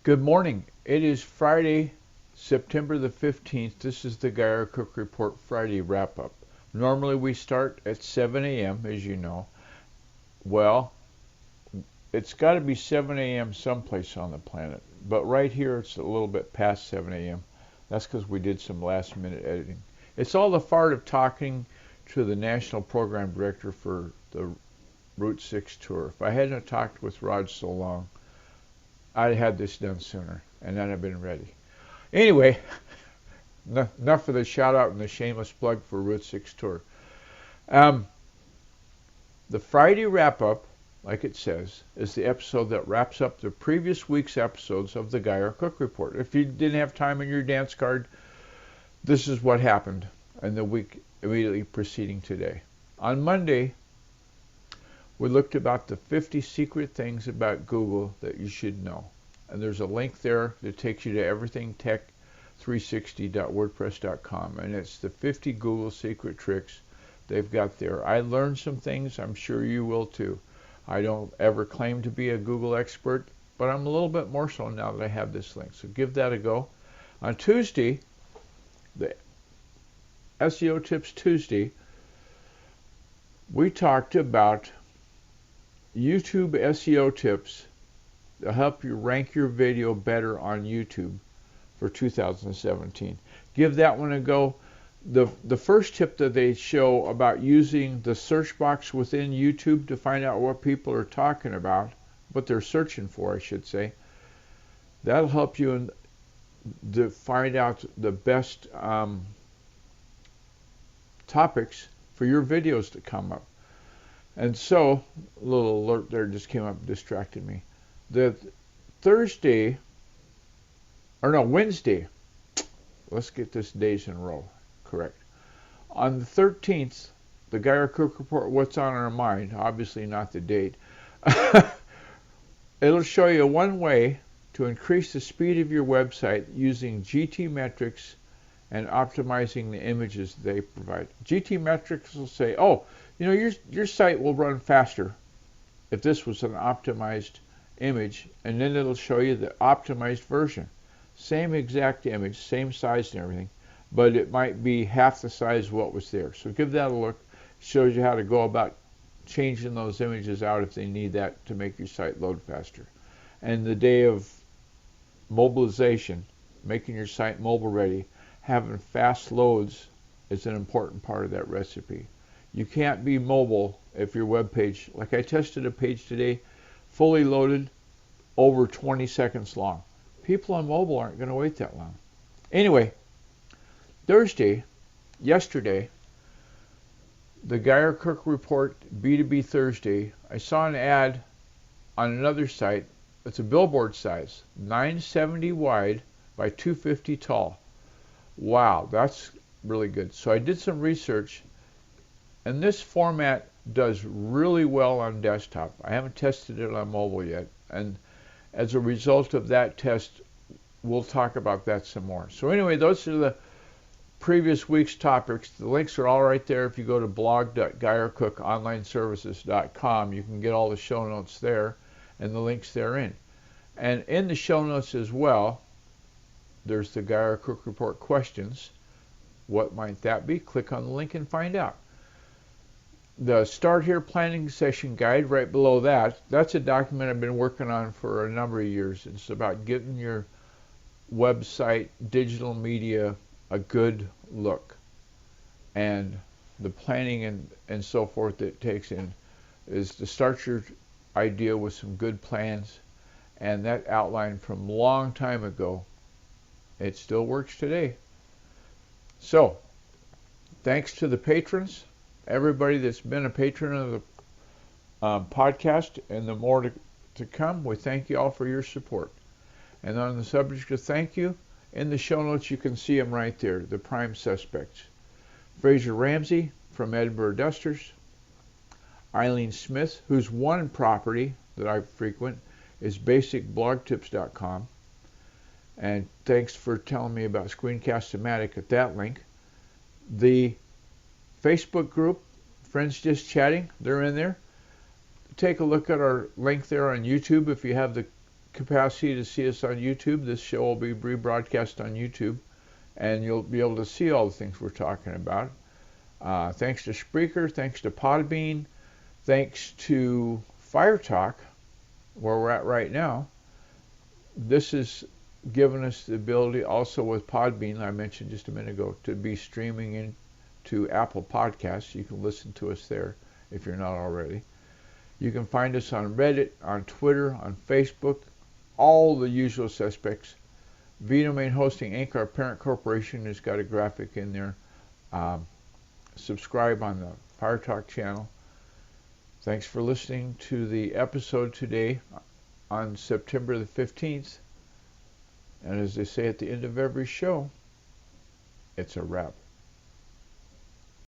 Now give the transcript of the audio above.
Good morning. It is Friday, September the 15th. This is the Geyer Cook Report Friday wrap-up. Normally we start at 7 a.m., as you know. Well, it's got to be 7 a.m. someplace on the planet. But right here it's a little bit past 7 a.m. That's because we did some last-minute editing. It's all the fart of talking to the National Program Director for the Route 6 tour. If I hadn't talked with Rod so long, I'd had this done sooner, and then I've been ready. Anyway, enough of the shout out and the shameless plug for Route 6 tour. Um, the Friday wrap up, like it says, is the episode that wraps up the previous week's episodes of the Geyer Cook Report. If you didn't have time in your dance card, this is what happened in the week immediately preceding today. On Monday, we looked about the 50 secret things about Google that you should know. And there's a link there that takes you to everythingtech360.wordpress.com. And it's the 50 Google secret tricks they've got there. I learned some things. I'm sure you will too. I don't ever claim to be a Google expert, but I'm a little bit more so now that I have this link. So give that a go. On Tuesday, the SEO Tips Tuesday, we talked about YouTube SEO tips to help you rank your video better on YouTube for 2017. Give that one a go. The first tip that they show about using the search box within YouTube to find out what people are talking about, what they're searching for, I should say, that'll help you to find out the best topics for your videos to come up. And so, a little alert there just came up and distracted me. The Wednesday, let's get this days in a row correct. On the 13th, the Geyer Cook Report, What's on Our Mind, obviously not the date, it'll show you one way to increase the speed of your website using GT metrics and optimizing the images they provide. GT metrics will say, oh, you know, your site will run faster if this was an optimized image, and then it'll show you the optimized version. Same exact image, same size and everything, but it might be half the size of what was there. So give that a look. It shows you how to go about changing those images out if they need that to make your site load faster. And the day of mobilization, making your site mobile ready, having fast loads is an important part of that recipe. You can't be mobile if your web page, like I tested a page today, fully loaded, over 20 seconds long. People on mobile aren't going to wait that long. Anyway, yesterday, the Geyer Cook Report B2B Thursday, I saw an ad on another site. It's a billboard size, 970 wide by 250 tall. Wow, that's really good. So I did some research, and this format does really well on desktop. I haven't tested it on mobile yet, and as a result of that test, we'll talk about that some more. So anyway, those are the previous week's topics. The links are all right there. If you go to blog.geyercookonlineservices.com, you can get all the show notes there and the links therein. And in the show notes as well, there's the Geyer Cook Report questions. What might that be? Click on the link and find out. The Start Here Planning Session Guide, right below that, that's a document I've been working on for a number of years. It's about getting your website, digital media, a good look. And the planning and so forth that it takes in is to start your idea with some good plans. And that outline from a long time ago, it still works today. So, thanks to the patrons, everybody that's been a patron of the podcast, and the more to come, we thank you all for your support. And on the subject of thank you, in the show notes you can see them right there, the prime suspects. Fraser Ramsey from Edinburgh Dusters, Eileen Smith, whose one property that I frequent is basicblogtips.com. And thanks for telling me about Screencast-O-Matic at that link. The Facebook group, Friends Just Chatting, they're in there. Take a look at our link there on YouTube if you have the capacity to see us on YouTube. This show will be rebroadcast on YouTube, and you'll be able to see all the things we're talking about. Thanks to Spreaker, thanks to Podbean, thanks to Fire Talk, where we're at right now. This has given us the ability also with Podbean, I mentioned just a minute ago, to be streaming into Apple Podcasts. You can listen to us there if you're not already. You can find us on Reddit, on Twitter, on Facebook, all the usual suspects. vDomain Hosting Inc., our parent corporation, has got a graphic in there. Subscribe on the Fire Talk channel. Thanks for listening to the episode today on September the 15th. And as they say at the end of every show, it's a wrap.